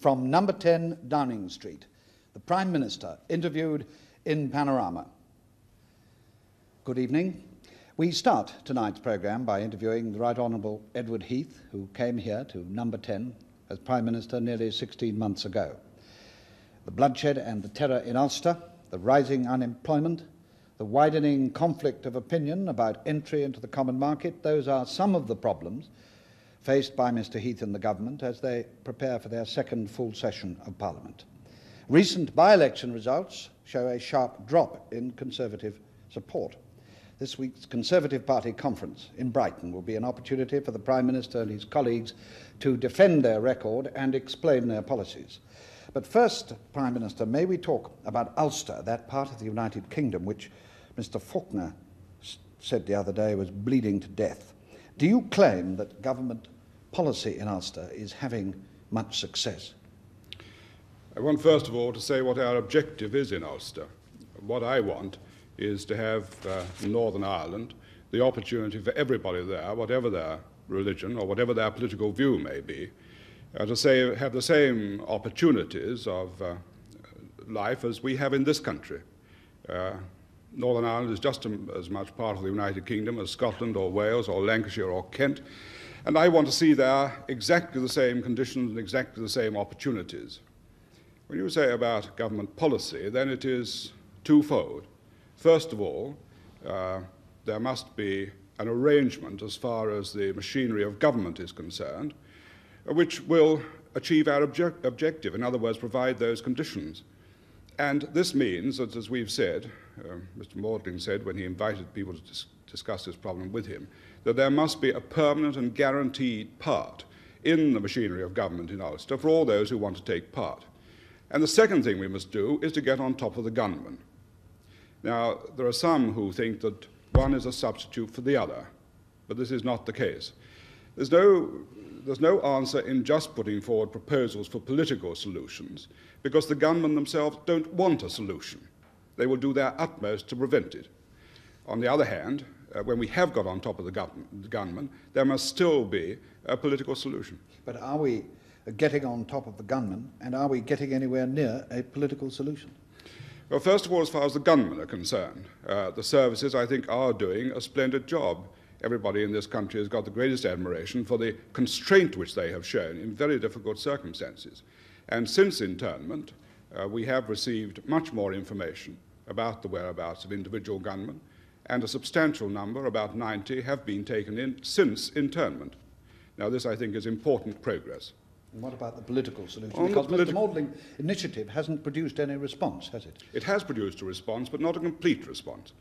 from number 10 Downing Street, the Prime Minister interviewed in Panorama. Good evening. We start tonight's programme by interviewing the Right Honourable Edward Heath, who came here to number 10 as Prime Minister nearly 16 months ago. The bloodshed and the terror in Ulster, the rising unemployment, the widening conflict of opinion about entry into the common market, those are some of the problems faced by Mr Heath and the government as they prepare for their second full session of Parliament. Recent by-election results show a sharp drop in Conservative support. This week's Conservative Party conference in Brighton will be an opportunity for the Prime Minister and his colleagues to defend their record and explain their policies. But first, Prime Minister, may we talk about Ulster, that part of the United Kingdom which Mr Faulkner said the other day was bleeding to death. Do you claim that government policy in Ulster is having much success? I want first of all to say what our objective is in Ulster. What I want is to have in Northern Ireland the opportunity for everybody there, whatever their religion or whatever their political view may be, to have the same opportunities of life as we have in this country. Northern Ireland is just as much part of the United Kingdom as Scotland or Wales or Lancashire or Kent, and I want to see there exactly the same conditions and exactly the same opportunities. When you say about government policy, then it is twofold. First of all, there must be an arrangement as far as the machinery of government is concerned, which will achieve our objective, in other words, provide those conditions. And this means that, as we've said, Mr Maudling said when he invited people to discuss this problem with him, that there must be a permanent and guaranteed part in the machinery of government in Ulster for all those who want to take part. And the second thing we must do is to get on top of the gunmen. Now, there are some who think that one is a substitute for the other, but this is not the case. There's no answer in just putting forward proposals for political solutions, because the gunmen themselves don't want a solution. They will do their utmost to prevent it. On the other hand, when we have got on top of the gunmen, there must still be a political solution. But are we getting on top of the gunmen, and are we getting anywhere near a political solution? Well, first of all, as far as the gunmen are concerned, the services, I think, are doing a splendid job. Everybody in this country has got the greatest admiration for the constraint which they have shown in very difficult circumstances. And since internment, we have received much more information about the whereabouts of individual gunmen, and a substantial number, about 90, have been taken in since internment. Now, this, I think, is important progress. And what about the political solution? Because Mr Maudling initiative hasn't produced any response, has it? It has produced a response, but not a complete response.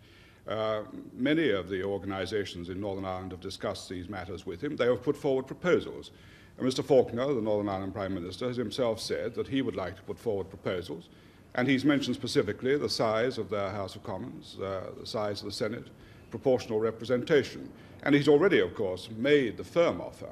Many of the organisations in Northern Ireland have discussed these matters with him. They have put forward proposals. And Mr Faulkner, the Northern Ireland Prime Minister, has himself said that he would like to put forward proposals. And he's mentioned specifically the size of their House of Commons, the size of the Senate, proportional representation. And he's already, of course, made the firm offer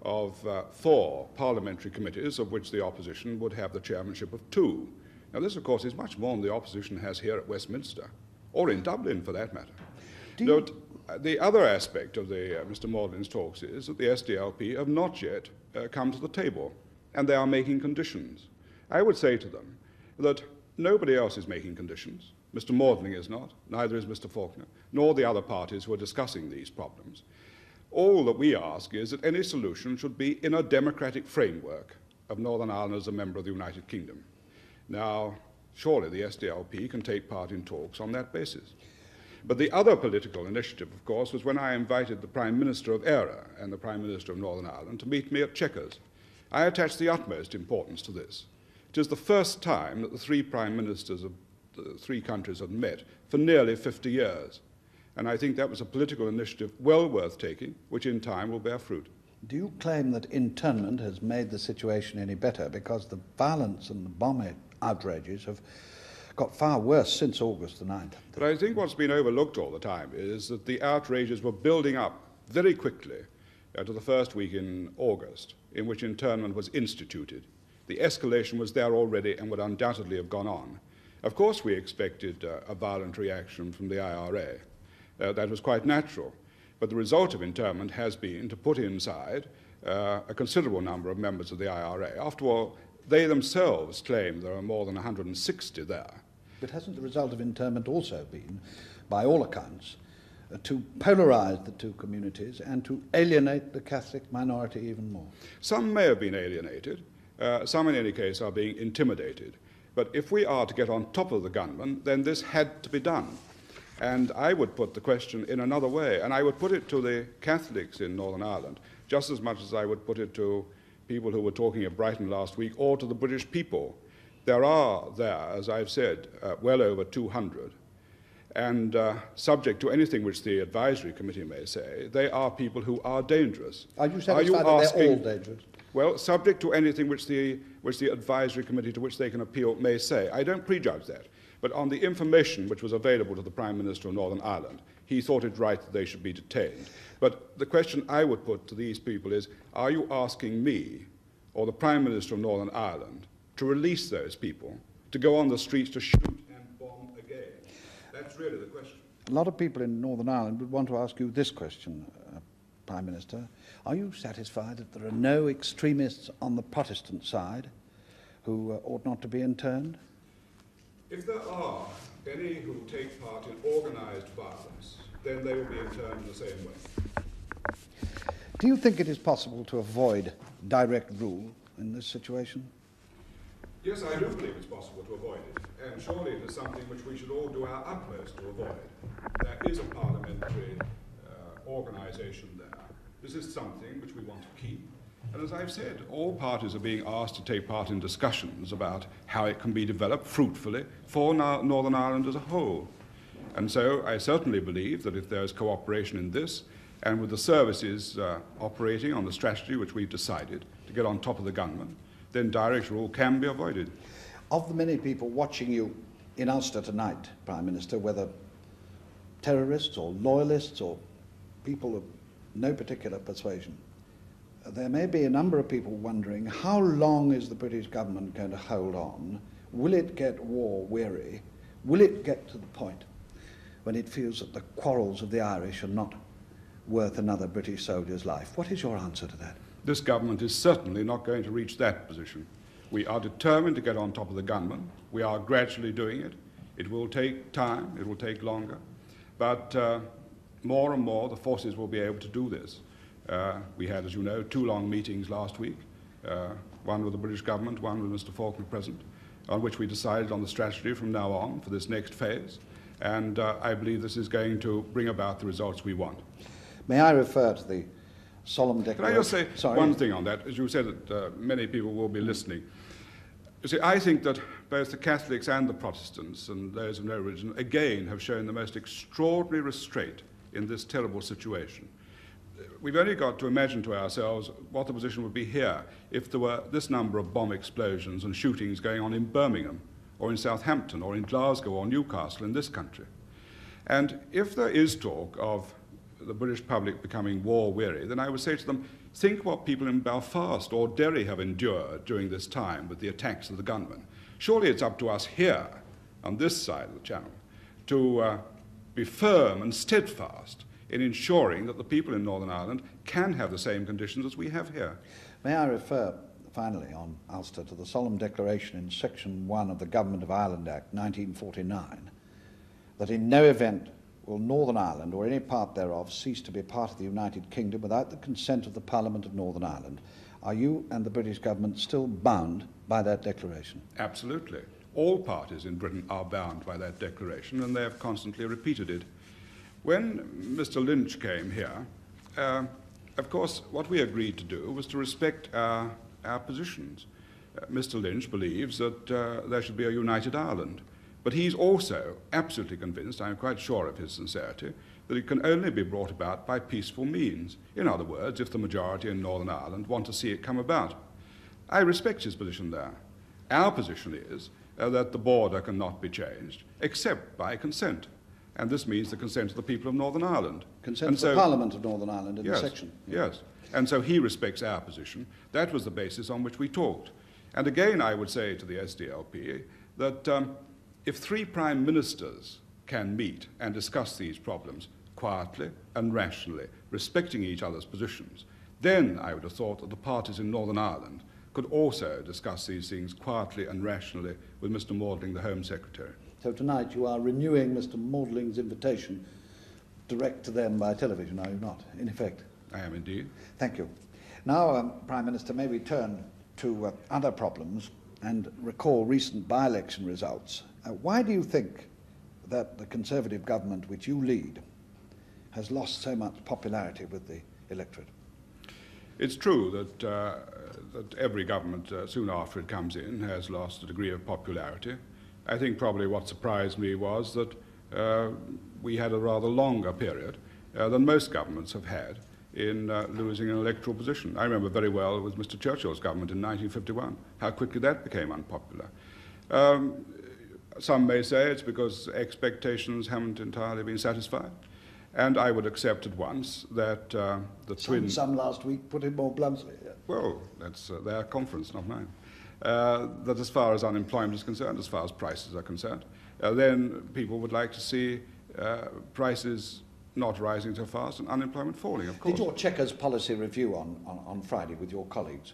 of 4 parliamentary committees, of which the opposition would have the chairmanship of 2. Now, this, of course, is much more than the opposition has here at Westminster, or in Dublin, for that matter. The other aspect of Mr Maudling's talks is that the SDLP have not yet come to the table, and they are making conditions. I would say to them that nobody else is making conditions. Mr Maudling is not, neither is Mr Faulkner, nor the other parties who are discussing these problems. All that we ask is that any solution should be in a democratic framework of Northern Ireland as a member of the United Kingdom. Now, surely the SDLP can take part in talks on that basis. But the other political initiative, of course, was when I invited the Prime Minister of Eire and the Prime Minister of Northern Ireland to meet me at Chequers. I attach the utmost importance to this. It is the first time that the 3 Prime Ministers of the 3 countries had met for nearly 50 years. And I think that was a political initiative well worth taking, which in time will bear fruit. Do you claim that internment has made the situation any better? Because the violence and the bomb outrages have got far worse since August the 9th. But I think what's been overlooked all the time is that the outrages were building up very quickly to the first week in August, in which internment was instituted. The escalation was there already and would undoubtedly have gone on. Of course, we expected a violent reaction from the IRA. That was quite natural. But the result of internment has been to put inside a considerable number of members of the IRA. After all, they themselves claim there are more than 160 there. But hasn't the result of internment also been, by all accounts, to polarise the two communities and to alienate the Catholic minority even more? Some may have been alienated. Some, in any case, are being intimidated. But if we are to get on top of the gunmen, then this had to be done. And I would put the question in another way, and I would put it to the Catholics in Northern Ireland, just as much as I would put it to people who were talking at Brighton last week, or to the British people. There are there, as I've said, well over 200. And subject to anything which the advisory committee may say, they are people who are dangerous. Are you satisfied that they're all dangerous? Well, subject to anything which the advisory committee to which they can appeal may say. I don't prejudge that. But on the information which was available to the Prime Minister of Northern Ireland, he thought it right that they should be detained. But the question I would put to these people is, are you asking me or the Prime Minister of Northern Ireland to release those people, to go on the streets to shoot and bomb again? That's really the question. A lot of people in Northern Ireland would want to ask you this question, Prime Minister. Are you satisfied that there are no extremists on the Protestant side who ought not to be interned? If there are any who take part in organised violence, then they will be interned in the same way. Do you think it is possible to avoid direct rule in this situation? Yes, I do believe it's possible to avoid it, and surely it is something which we should all do our utmost to avoid. There is a parliamentary organisation there. This is something which we want to keep. And as I've said, all parties are being asked to take part in discussions about how it can be developed fruitfully for Northern Ireland as a whole. And so I certainly believe that if there is cooperation in this, and with the services operating on the strategy which we've decided to get on top of the gunmen, then direct rule can be avoided. Of the many people watching you in Ulster tonight, Prime Minister, whether terrorists or loyalists or people of no particular persuasion, there may be a number of people wondering how long is the British government going to hold on? Will it get war weary? Will it get to the point when it feels that the quarrels of the Irish are not worth another British soldier's life? What is your answer to that? This government is certainly not going to reach that position. We are determined to get on top of the gunmen. We are gradually doing it. It will take time, it will take longer, but more and more the forces will be able to do this. We had, as you know, 2 long meetings last week, one with the British government, one with Mr. Faulkner present, on which we decided on the strategy from now on for this next phase, and I believe this is going to bring about the results we want. May I refer to the solemn declaration? Can I just say one thing on that? As you said that many people will be listening. You see, I think that both the Catholics and the Protestants and those of no religion, again, have shown the most extraordinary restraint in this terrible situation. We've only got to imagine to ourselves what the position would be here if there were this number of bomb explosions and shootings going on in Birmingham or in Southampton or in Glasgow or Newcastle in this country. And if there is talk of the British public becoming war-weary, then I would say to them, think what people in Belfast or Derry have endured during this time with the attacks of the gunmen. Surely it's up to us here, on this side of the channel, to be firm and steadfast in ensuring that the people in Northern Ireland can have the same conditions as we have here. May I refer, finally, on Ulster, to the solemn declaration in Section 1 of the Government of Ireland Act 1949, that in no event will Northern Ireland or any part thereof cease to be part of the United Kingdom without the consent of the Parliament of Northern Ireland. Are you and the British government still bound by that declaration? Absolutely. All parties in Britain are bound by that declaration, and they have constantly repeated it. When Mr. Lynch came here, of course, what we agreed to do was to respect our positions. Mr. Lynch believes that there should be a united Ireland. But he's also absolutely convinced, I'm quite sure of his sincerity, that it can only be brought about by peaceful means. In other words, if the majority in Northern Ireland want to see it come about. I respect his position there. Our position is that the border cannot be changed except by consent. And this means the consent of the people of Northern Ireland. Consent of the Parliament of Northern Ireland in yes, the section. Yes. And so he respects our position. That was the basis on which we talked. And again, I would say to the SDLP that if 3 Prime Ministers can meet and discuss these problems quietly and rationally, respecting each other's positions, then I would have thought that the parties in Northern Ireland could also discuss these things quietly and rationally with Mr. Maudling, the Home Secretary. So tonight you are renewing Mr. Maudling's invitation direct to them by television, are you not, in effect? I am indeed. Thank you. Now, Prime Minister, may we turn to other problems and recall recent by-election results. Why do you think that the Conservative government which you lead has lost so much popularity with the electorate? It's true that every government, soon after it comes in, has lost a degree of popularity. I think probably what surprised me was that we had a rather longer period than most governments have had in losing an electoral position. I remember very well with Mr. Churchill's government in 1951, how quickly that became unpopular. Some may say it's because expectations haven't entirely been satisfied. And I would accept at once that the twins... Some last week put it more bluntly. Yeah. Well, that's their conference, not mine. That as far as unemployment is concerned, as far as prices are concerned, then people would like to see prices not rising so fast and unemployment falling, of course. Did your Chequers policy review on Friday with your colleagues,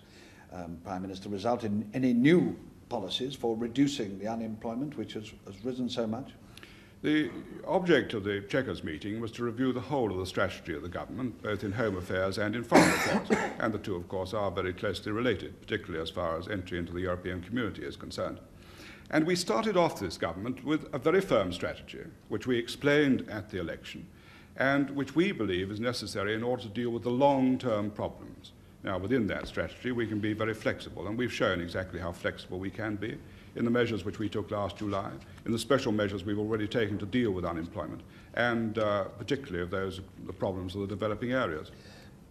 Prime Minister, result in any new policies for reducing the unemployment which has risen so much? The object of the Chequers meeting was to review the whole of the strategy of the government, both in home affairs and in foreign affairs, and the two, of course, are very closely related, particularly as far as entry into the European community is concerned. And we started off this government with a very firm strategy, which we explained at the election, and which we believe is necessary in order to deal with the long-term problems. Now, within that strategy, we can be very flexible, and we've shown exactly how flexible we can be in the measures which we took last July, in the special measures we've already taken to deal with unemployment, and particularly of the problems of the developing areas.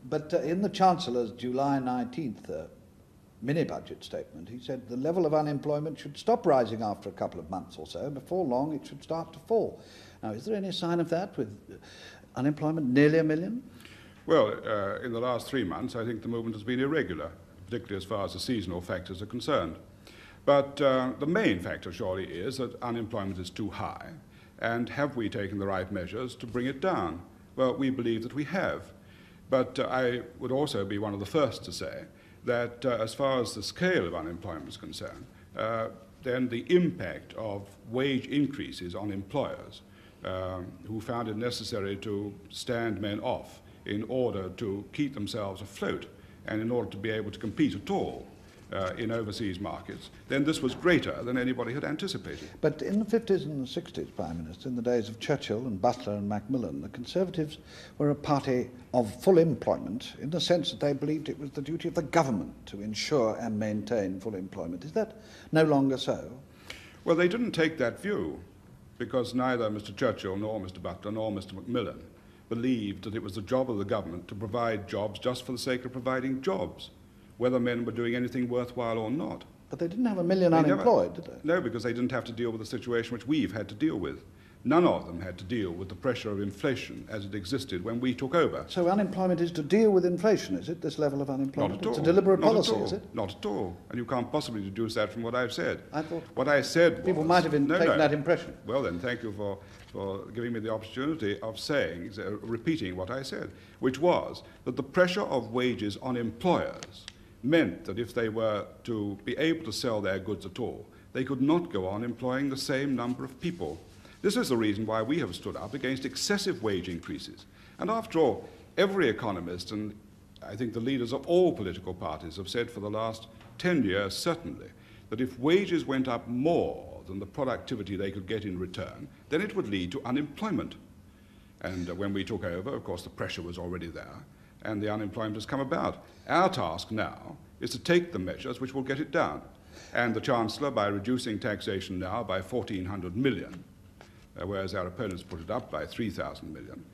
But in the Chancellor's July 19th mini-budget statement, he said the level of unemployment should stop rising after a couple of months or so. Before long, it should start to fall. Now, is there any sign of that with unemployment nearly 1 million? Well, in the last 3 months, I think the movement has been irregular, particularly as far as the seasonal factors are concerned. But the main factor surely is that unemployment is too high, and have we taken the right measures to bring it down? Well, we believe that we have. But I would also be one of the first to say that as far as the scale of unemployment is concerned, then the impact of wage increases on employers who found it necessary to stand men off in order to keep themselves afloat and in order to be able to compete at all in overseas markets, then this was greater than anybody had anticipated. But in the 50s and the 60s, Prime Minister, in the days of Churchill and Butler and Macmillan, the Conservatives were a party of full employment in the sense that they believed it was the duty of the government to ensure and maintain full employment. Is that no longer so? Well, they didn't take that view because neither Mr. Churchill nor Mr. Butler nor Mr. Macmillan believed that it was the job of the government to provide jobs just for the sake of providing jobs, whether men were doing anything worthwhile or not. But they didn't have 1 million unemployed, did they? No, because they didn't have to deal with the situation which we've had to deal with. None of them had to deal with the pressure of inflation as it existed when we took over. So unemployment is to deal with inflation, is it, this level of unemployment? Not at all. It's a deliberate Not policy, at all. is it? Not at all. And you can't possibly deduce that from what I've said. I thought what I said people was, might have taken that impression. Well then, thank you for giving me the opportunity of saying, repeating what I said, which was that the pressure of wages on employers meant that if they were to be able to sell their goods at all, they could not go on employing the same number of people. This is the reason why we have stood up against excessive wage increases. And after all, every economist, and I think the leaders of all political parties have said for the last 10 years certainly, that if wages went up more than the productivity they could get in return, then it would lead to unemployment. And when we took over, of course, the pressure was already there, and the unemployment has come about. Our task now is to take the measures which will get it down. And the Chancellor, by reducing taxation now by 1,400 million, whereas our opponents put it up by 3,000 million,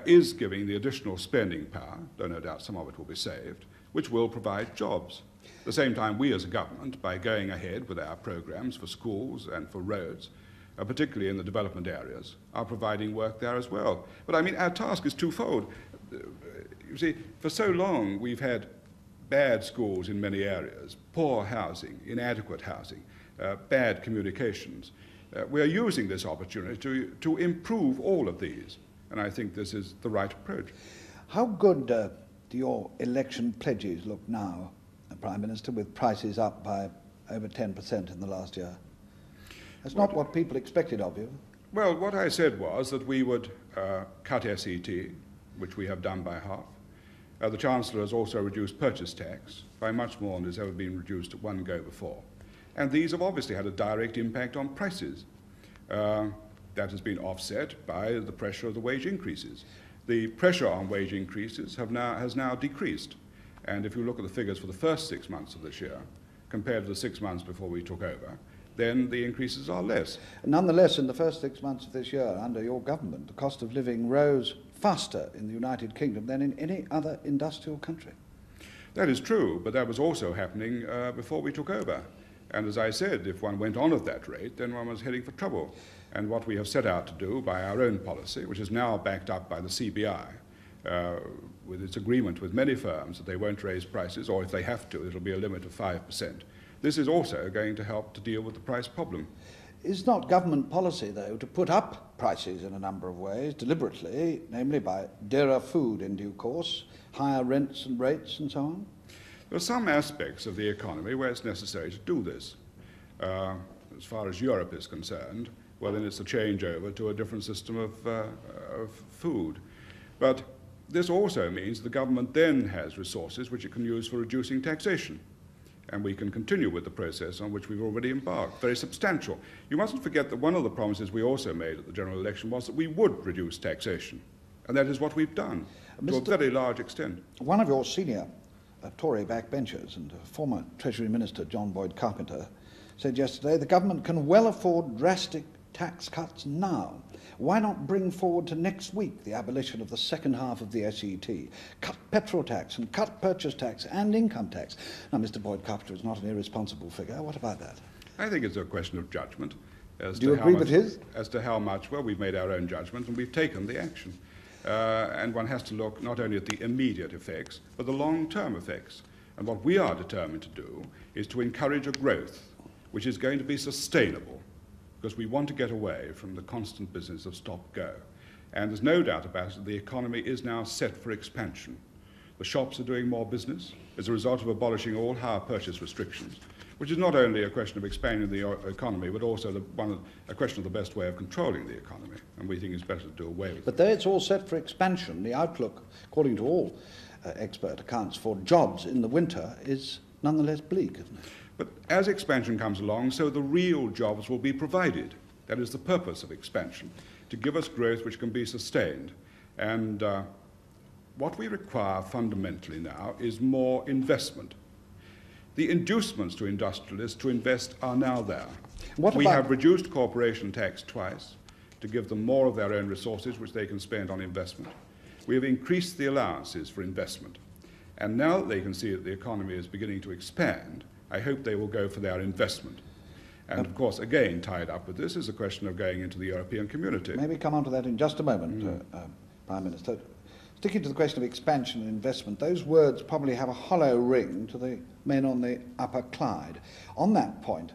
is giving the additional spending power, though no doubt some of it will be saved, which will provide jobs. At the same time, we as a government, by going ahead with our programs for schools and for roads, particularly in the development areas, are providing work there as well. But I mean, our task is twofold. You see, for so long we've had bad schools in many areas, poor housing, inadequate housing, bad communications. We are using this opportunity to improve all of these, and I think this is the right approach. How good do your election pledges look now, Prime Minister, with prices up by over 10% in the last year. That's not what people expected of you. Well, what I said was that we would cut SET, which we have done by half. The Chancellor has also reduced purchase tax by much more than has ever been reduced at one go before. And these have obviously had a direct impact on prices. That has been offset by the pressure of the wage increases. The pressure on wage increases has now decreased. And if you look at the figures for the first 6 months of this year, compared to the 6 months before we took over, then the increases are less. Nonetheless, in the first 6 months of this year, under your government, the cost of living rose faster in the United Kingdom than in any other industrial country. That is true, but that was also happening before we took over. And as I said, if one went on at that rate, then one was heading for trouble. And what we have set out to do by our own policy, which is now backed up by the CBI, with its agreement with many firms that they won't raise prices, or if they have to, it'll be a limit of 5%. This is also going to help to deal with the price problem. Is not government policy, though, to put up prices in a number of ways, deliberately, namely by dearer food in due course, higher rents and rates and so on? There are some aspects of the economy where it's necessary to do this. As far as Europe is concerned, well, then it's a changeover to a different system of food. But this also means the government then has resources which it can use for reducing taxation. And we can continue with the process on which we've already embarked, very substantial. You mustn't forget that one of the promises we also made at the general election was that we would reduce taxation. And that is what we've done, to a very large extent. One of your senior Tory backbenchers and former Treasury Minister John Boyd Carpenter said yesterday the government can well afford drastic tax cuts now. Why not bring forward to next week the abolition of the second half of the SET, cut petrol tax and cut purchase tax and income tax? Now, Mr. Boyd Carpenter is not an irresponsible figure. What about that? I think it's a question of judgment. Do you agree with his? As to how much, well, we've made our own judgment and we've taken the action. And one has to look not only at the immediate effects, but the long-term effects. And what we are determined to do is to encourage a growth which is going to be sustainable, because we want to get away from the constant business of stop-go. And there's no doubt about it, the economy is now set for expansion. The shops are doing more business as a result of abolishing all hire purchase restrictions, which is not only a question of expanding the economy, but also a question of the best way of controlling the economy, and we think it's better to do away with it. But though it's all set for expansion, the outlook, according to all expert accounts for jobs in the winter, is nonetheless bleak, isn't it? But as expansion comes along, so the real jobs will be provided. That is the purpose of expansion, to give us growth which can be sustained. And what we require fundamentally now is more investment. The inducements to industrialists to invest are now there. We have reduced corporation tax twice to give them more of their own resources which they can spend on investment. We have increased the allowances for investment. And now that they can see that the economy is beginning to expand, I hope they will go for their investment. And of course, again, tied up with this is the question of going into the European community. Maybe come on to that in just a moment, Prime Minister. Sticking to the question of expansion and investment, those words probably have a hollow ring to the men on the Upper Clyde. On that point,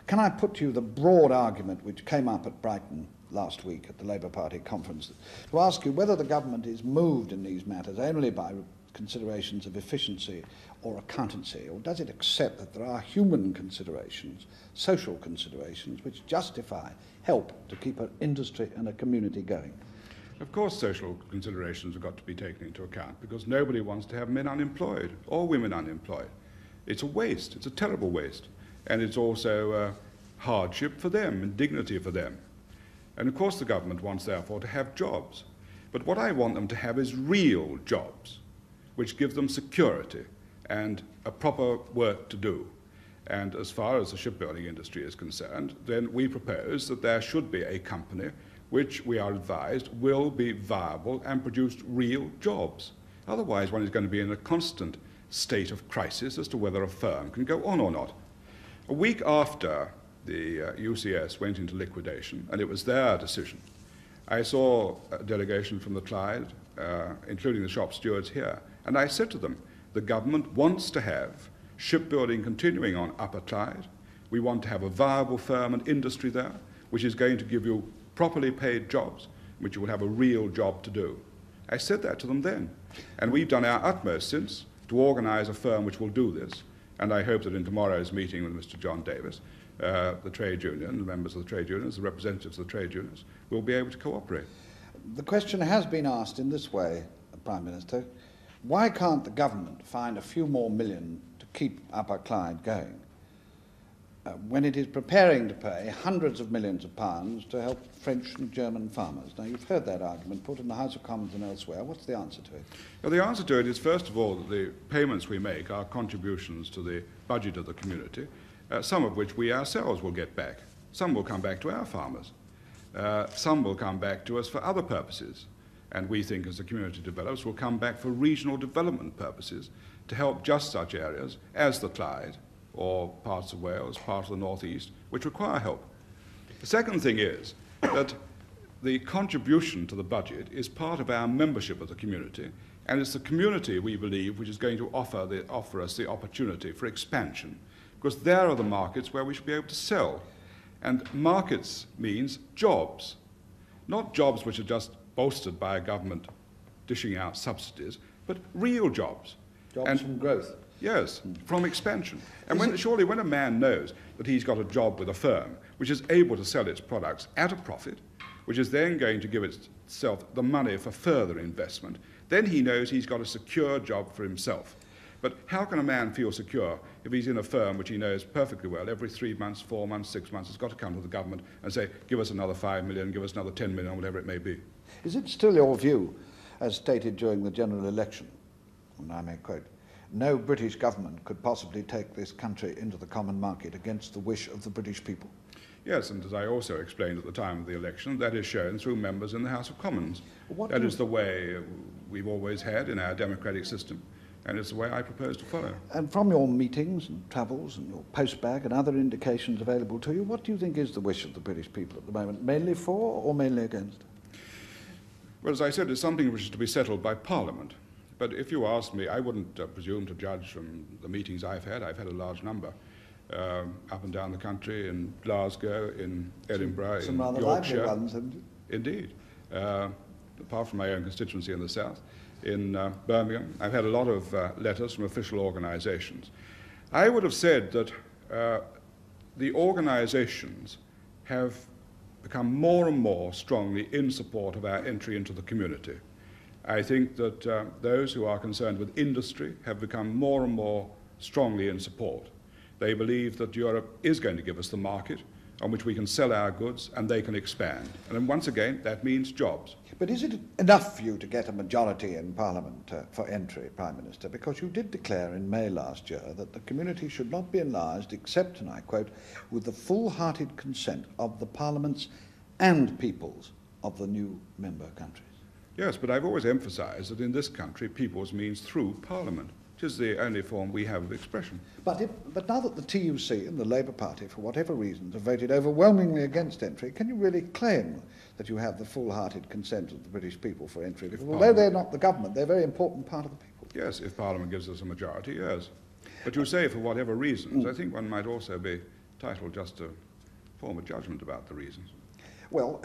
can I put to you the broad argument which came up at Brighton last week at the Labour Party conference, to ask you whether the government is moved in these matters only by considerations of efficiency or accountancy, or does it accept that there are human considerations, social considerations, which justify help to keep an industry and a community going? Of course, social considerations have got to be taken into account, because nobody wants to have men unemployed or women unemployed. It's a waste. It's a terrible waste. And it's also a hardship for them and dignity for them. And of course the government wants, therefore, to have jobs. But what I want them to have is real jobs, which give them security and a proper work to do. And as far as the shipbuilding industry is concerned, then we propose that there should be a company which, we are advised, will be viable and produce real jobs. Otherwise, one is going to be in a constant state of crisis as to whether a firm can go on or not. A week after the UCS went into liquidation, and it was their decision, I saw a delegation from the Clyde, including the shop stewards here, and I said to them, the government wants to have shipbuilding continuing on Upper Clyde. We want to have a viable firm and industry there, which is going to give you properly paid jobs, which you will have a real job to do. I said that to them then. And we've done our utmost since to organise a firm which will do this. And I hope that in tomorrow's meeting with Mr. John Davis, the trade union, the members of the trade unions, the representatives of the trade unions, will be able to cooperate. The question has been asked in this way, Prime Minister. Why can't the government find a few more million to keep Upper Clyde going when it is preparing to pay hundreds of millions of pounds to help French and German farmers? Now, you've heard that argument put in the House of Commons and elsewhere. What's the answer to it? Well, the answer to it is, first of all, that the payments we make are contributions to the budget of the community, some of which we ourselves will get back. Some will come back to our farmers. Some will come back to us for other purposes. And we think, as the community develops, will come back for regional development purposes to help just such areas as the Clyde or parts of Wales, parts of the northeast, which require help. The second thing is that the contribution to the budget is part of our membership of the community, and it's the community, we believe, which is going to offer us the opportunity for expansion, because there are the markets where we should be able to sell. And markets means jobs, not jobs which are just bolstered by a government dishing out subsidies, but real jobs. Jobs from growth. Yes, from expansion. And surely when a man knows that he's got a job with a firm which is able to sell its products at a profit, which is then going to give itself the money for further investment, then he knows he's got a secure job for himself. But how can a man feel secure if he's in a firm which he knows perfectly well every 3 months, 4 months, 6 months has got to come to the government and say, give us another 5 million, give us another 10 million, whatever it may be? Is it still your view, as stated during the general election, and I may quote, no British government could possibly take this country into the common market against the wish of the British people? Yes, and as I also explained at the time of the election, that is shown through members in the House of Commons. That is the way we've always had in our democratic system, and it's the way I propose to follow. And from your meetings and travels and your postbag and other indications available to you, what do you think is the wish of the British people at the moment? Mainly for or mainly against? Well, as I said, it's something which is to be settled by Parliament. But if you asked me, I wouldn't presume to judge from the meetings I've had. I've had a large number up and down the country, in Glasgow, in Edinburgh, some in rather Yorkshire. lively ones, haven't you? Indeed. Apart from my own constituency in the south, in Birmingham, I've had a lot of letters from official organisations. I would have said that the organisations have become more and more strongly in support of our entry into the community. I think that those who are concerned with industry have become more and more strongly in support. They believe that Europe is going to give us the market on which we can sell our goods and they can expand. And then once again, that means jobs. But is it enough for you to get a majority in Parliament for entry, Prime Minister? Because you did declare in May last year that the community should not be enlarged except, and I quote, with the full-hearted consent of the parliaments and peoples of the new member countries. Yes, but I've always emphasised that in this country, peoples means through Parliament, which is the only form we have of expression. But now that the TUC and the Labour Party, for whatever reasons, have voted overwhelmingly against entry, can you really claim that you have the full-hearted consent of the British people for entry? Because although they're not the government, they're a very important part of the people. Yes, if Parliament gives us a majority, yes. But you say for whatever reasons. I think one might also be entitled just to form a judgment about the reasons. Well,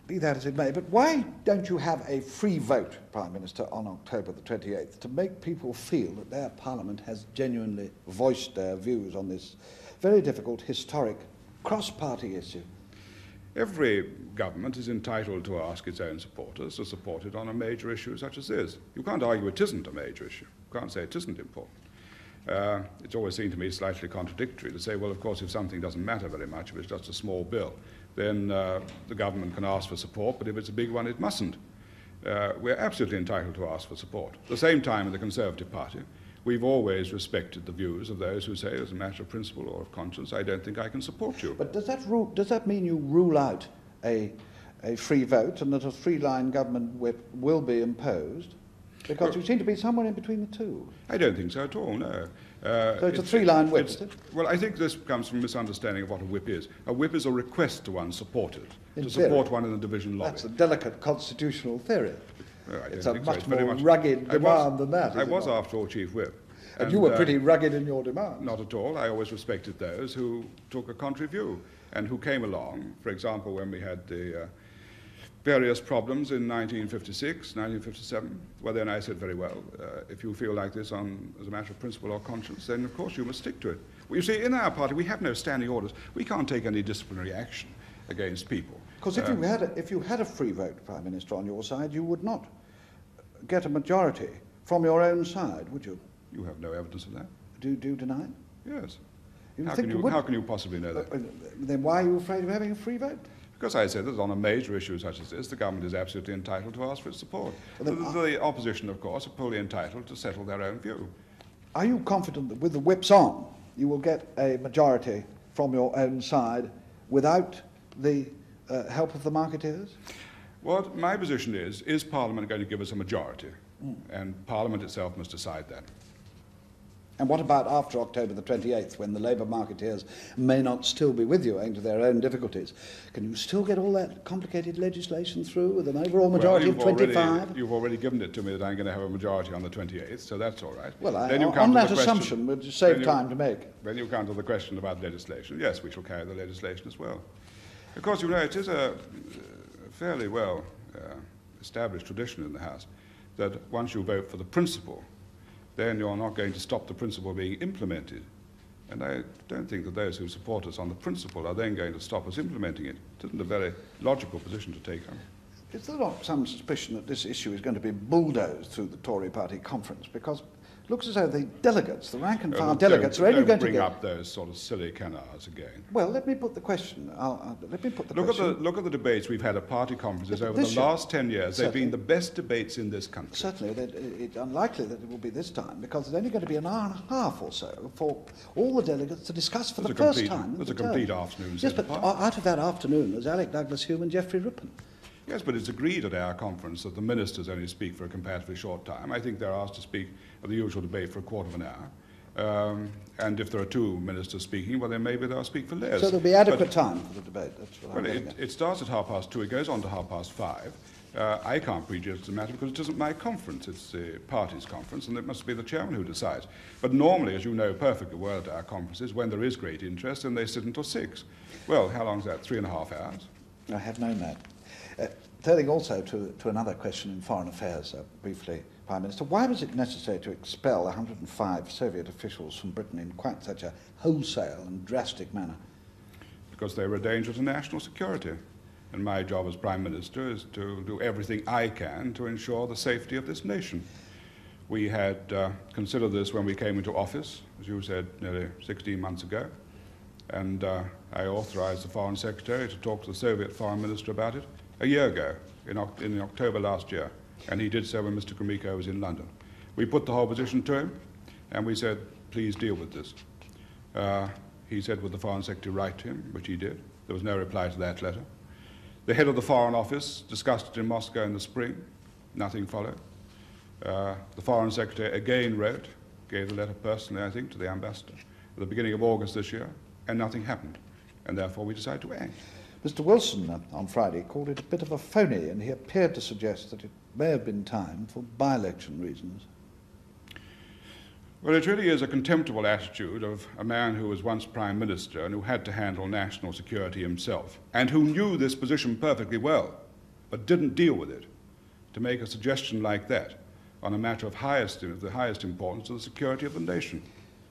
be that as it may, but why don't you have a free vote, Prime Minister, on October the 28th to make people feel that their Parliament has genuinely voiced their views on this very difficult, historic, cross-party issue? Every government is entitled to ask its own supporters to support it on a major issue such as this. You can't argue it isn't a major issue. You can't say it isn't important. It's always seemed to me slightly contradictory to say, well, of course, if something doesn't matter very much, if it's just a small bill, then the government can ask for support, but if it's a big one, it mustn't. We're absolutely entitled to ask for support. At the same time, in the Conservative Party, we've always respected the views of those who say, as a matter of principle or of conscience, I don't think I can support you. But does that mean you rule out a free vote and that a three-line government whip will be imposed? Because you seem to be somewhere in between the two. I don't think so at all, no. So it's a three-line whip, is it? Well, I think this comes from a misunderstanding of what a whip is. A whip is a request to one's supporters, to support one in the division lobby. That's a delicate constitutional theory. Well, it's a much more rugged demand than that. I was, after all, Chief Whip. And you were pretty rugged in your demands. Not at all. I always respected those who took a contrary view and who came along. For example, when we had the various problems in 1956, 1957. Well, then I said, very well, if you feel like this as a matter of principle or conscience, then of course you must stick to it. Well, you see, in our party we have no standing orders. We can't take any disciplinary action against people. Because if you had a free vote, Prime Minister, on your side, you would not get a majority from your own side, would you? You have no evidence of that. Do you deny it? Yes. How can you possibly know that? Then why are you afraid of having a free vote? Because I said that on a major issue such as this, the government is absolutely entitled to ask for its support. The opposition, of course, are fully entitled to settle their own view. Are you confident that with the whips on, you will get a majority from your own side without the help of the marketeers? What my position is Parliament going to give us a majority? And Parliament itself must decide that. And what about after October the 28th, when the Labour marketeers may not still be with you owing to their own difficulties? Can you still get all that complicated legislation through with an overall majority of 25? You've already given it to me that I'm going to have a majority on the 28th, so that's all right. Well, on that assumption, would you save time to make? When you come to the question about legislation, yes, we shall carry the legislation as well. Of course, you know, it is a fairly well established tradition in the House that once you vote for the principle, then you're not going to stop the principle being implemented. And I don't think that those who support us on the principle are then going to stop us implementing it. It isn't a very logical position to take on. Is there not some suspicion that this issue is going to be bulldozed through the Tory party conference? Because it looks as though the delegates, the rank and file delegates, are only going to bring up those sort of silly canards again. Well, let me put the question. Let me put the question. Look at the debates we've had at party conferences over the last 10 years. They've been the best debates in this country. Certainly, it's unlikely that it will be this time, because there's only going to be an hour and a half or so for all the delegates to discuss for the first time. There's a complete afternoon. Yes, but out of that afternoon, there's Alec Douglas-Hume and Geoffrey Rippon. Yes, but it's agreed at our conference that the ministers only speak for a comparatively short time. I think they're asked to speak at the usual debate for a quarter of an hour. And if there are two ministers speaking, well, then maybe they'll speak for less. So there'll be adequate time for the debate. That's what it starts at 2:30. It goes on to 5:30. I can't prejudge the matter because it isn't my conference. It's the party's conference, and it must be the chairman who decides. But normally, as you know perfectly well at our conferences, when there is great interest, then they sit until 6. Well, how long is that? 3.5 hours? I have known that. Turning also to another question in foreign affairs, briefly, Prime Minister, why was it necessary to expel 105 Soviet officials from Britain in quite such a wholesale and drastic manner? Because they were a danger to national security. And my job as Prime Minister is to do everything I can to ensure the safety of this nation. We had considered this when we came into office, as you said, nearly 16 months ago. And I authorized the Foreign Secretary to talk to the Soviet Foreign Minister about it a year ago, in October last year, and he did so when Mr. Gromyko was in London. We put the whole position to him, and we said, please deal with this. He said, would the Foreign Secretary write to him, which he did. There was no reply to that letter. The head of the Foreign Office discussed it in Moscow in the spring. Nothing followed. The Foreign Secretary again wrote, gave the letter personally, I think, to the ambassador at the beginning of August this year, and nothing happened. And therefore we decided to act. Mr. Wilson on Friday called it a bit of a phony, and he appeared to suggest that it may have been time for by-election reasons. Well, it really is a contemptible attitude of a man who was once Prime Minister and who had to handle national security himself, and who knew this position perfectly well, but didn't deal with it, to make a suggestion like that on a matter of the highest importance to the security of the nation.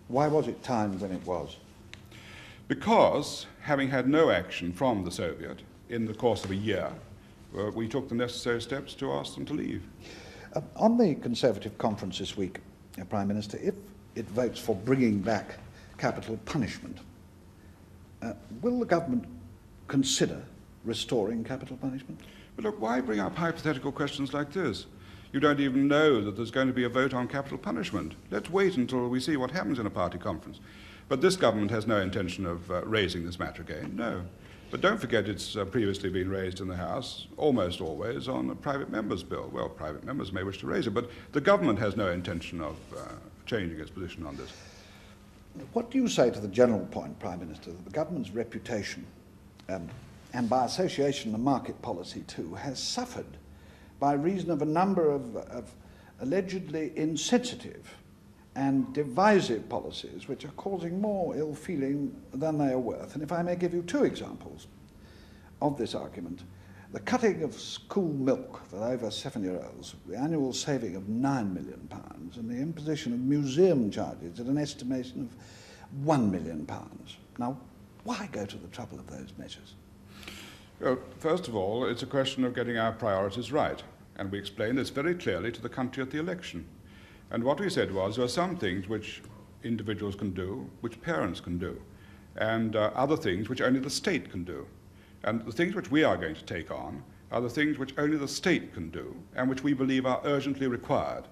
Why was it time when it was? Because, having had no action from the Soviet in the course of a year, we took the necessary steps to ask them to leave. On the Conservative conference this week, Prime Minister, if it votes for bringing back capital punishment, will the government consider restoring capital punishment? But look, why bring up hypothetical questions like this? You don't even know that there's going to be a vote on capital punishment. Let's wait until we see what happens in a party conference. But this government has no intention of raising this matter again, no. But don't forget it's previously been raised in the House, almost always, on a private member's bill. Well, private members may wish to raise it, but the government has no intention of changing its position on this. What do you say to the general point, Prime Minister, that the government's reputation, and by association the market policy too, has suffered by reason of a number of allegedly insensitive and divisive policies which are causing more ill feeling than they are worth? And if I may give you two examples of this argument, The cutting of school milk for over 7-year-olds, the annual saving of £9 million, and the imposition of museum charges at an estimation of £1 million. Now, why go to the trouble of those measures? Well, first of all, it's a question of getting our priorities right, and we explained this very clearly to the country at the election. And what we said was there are some things which individuals can do, which parents can do, and other things which only the state can do. And the things which we are going to take on are the things which only the state can do and which we believe are urgently required.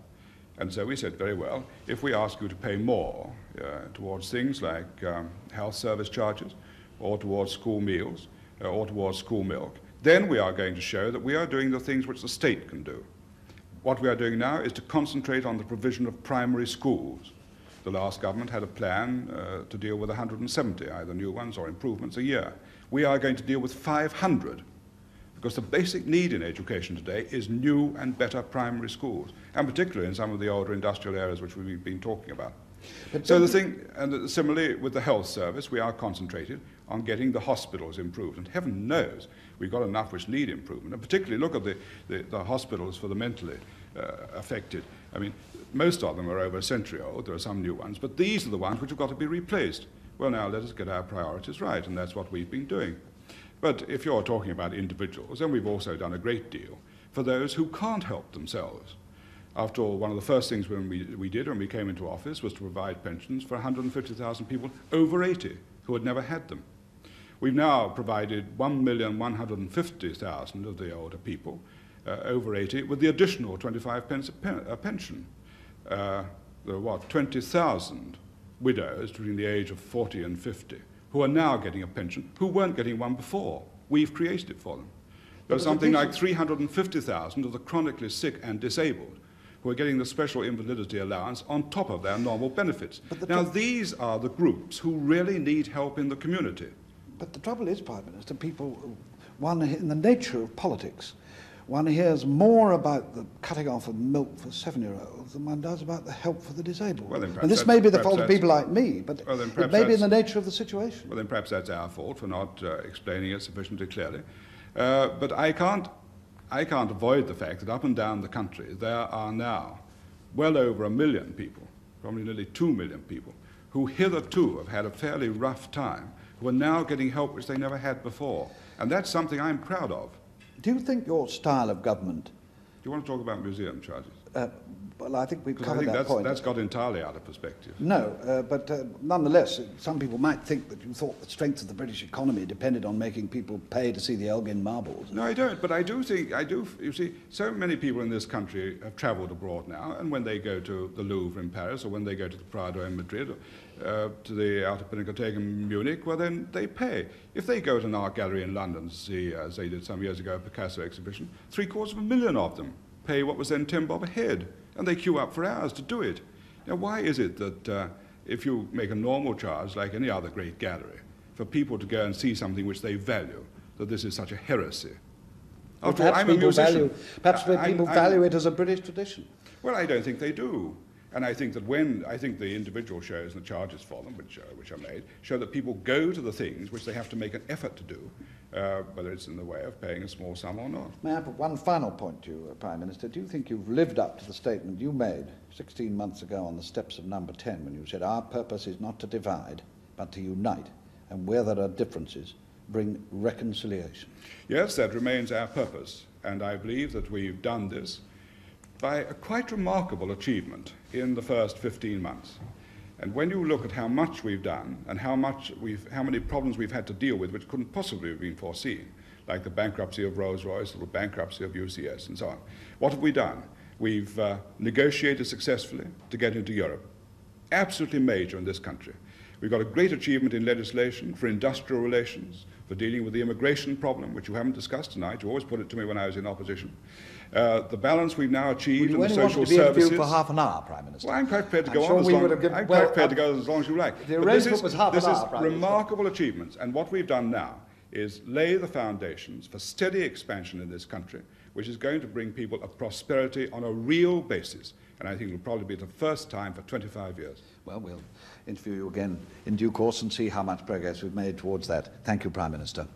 And so we said, very well, if we ask you to pay more towards things like health service charges or towards school meals or towards school milk, then we are going to show that we are doing the things which the state can do. What we are doing now is to concentrate on the provision of primary schools. The last government had a plan to deal with 170, either new ones or improvements, a year. We are going to deal with 500, because the basic need in education today is new and better primary schools, and particularly in some of the older industrial areas which we've been talking about. But so the thing, and similarly with the health service, we are concentrated on getting the hospitals improved, and heaven knows we've got enough which need improvement, and particularly look at the hospitals for the mentally affected. I mean, most of them are over a century old. There are some new ones, but these are the ones which have got to be replaced. Well, now let us get our priorities right, and that's what we've been doing. But if you're talking about individuals, then we've also done a great deal for those who can't help themselves. After all, one of the first things we did when we came into office was to provide pensions for 150,000 people over 80 who had never had them. We've now provided 1,150,000 of the older people over 80 with the additional 25 pence a pension. There are, 20,000 widows between the age of 40 and 50 who are now getting a pension who weren't getting one before. We've created it for them. There's something like 350,000 of the chronically sick and disabled who are getting the special invalidity allowance on top of their normal benefits. Now, these are the groups who really need help in the community. But the trouble is, Prime Minister, people, one in the nature of politics, one hears more about the cutting off of milk for 7-year-olds than one does about the help for the disabled. Well, and this may be the fault of people like me, but it may be in the nature of the situation. Well, then perhaps that's our fault for not explaining it sufficiently clearly. But I can't avoid the fact that up and down the country there are now well over 1 million people, probably nearly 2 million people, who hitherto have had a fairly rough time, who are now getting help which they never had before. And that's something I'm proud of. Do you think your style of government... Do you want to talk about museum charges? Well, I think we've covered that point. That's got entirely out of perspective. No, but nonetheless, some people might think that you thought the strength of the British economy depended on making people pay to see the Elgin marbles. No, I don't, but I do think, you see, so many people in this country have travelled abroad now, and when they go to the Louvre in Paris, or when they go to the Prado in Madrid, to the Outer Pinakothek in Munich, well then they pay. If they go to an art gallery in London to see, as they did some years ago, a Picasso exhibition, 750,000 of them pay what was then 10 bob a head, and they queue up for hours to do it. Now, why is it that if you make a normal charge, like any other great gallery, for people to go and see something which they value, that this is such a heresy? After all, I'm a musician. Perhaps people value it as a British tradition. Well, I don't think they do. And I think that I think the individual shows and the charges for them, which are made, show that people go to the things which they have to make an effort to do, whether it's in the way of paying a small sum or not. May I put one final point to you, Prime Minister? Do you think you've lived up to the statement you made 16 months ago on the steps of number 10 when you said, our purpose is not to divide, but to unite, and where there are differences, bring reconciliation? Yes, that remains our purpose, and I believe that we've done this by a quite remarkable achievement in the first 15 months. And when you look at how much we've done and how many problems we've had to deal with which couldn't possibly have been foreseen, like the bankruptcy of Rolls-Royce or the bankruptcy of UCS and so on, what have we done? We've negotiated successfully to get into Europe. Absolutely major in this country. We've got a great achievement in legislation for industrial relations, for dealing with the immigration problem, which you haven't discussed tonight. You always put it to me when I was in opposition. The balance we've now achieved in the social services. For half an hour, Prime Minister. Well, I'm quite prepared to go on as long. I'm quite prepared to go as long as you like. The arrangement was half an hour, Prime Minister. Remarkable achievements, and what we've done now is lay the foundations for steady expansion in this country, which is going to bring people a prosperity on a real basis. And I think it will probably be the first time for 25 years. Well, we'll interview you again in due course and see how much progress we've made towards that. Thank you, Prime Minister.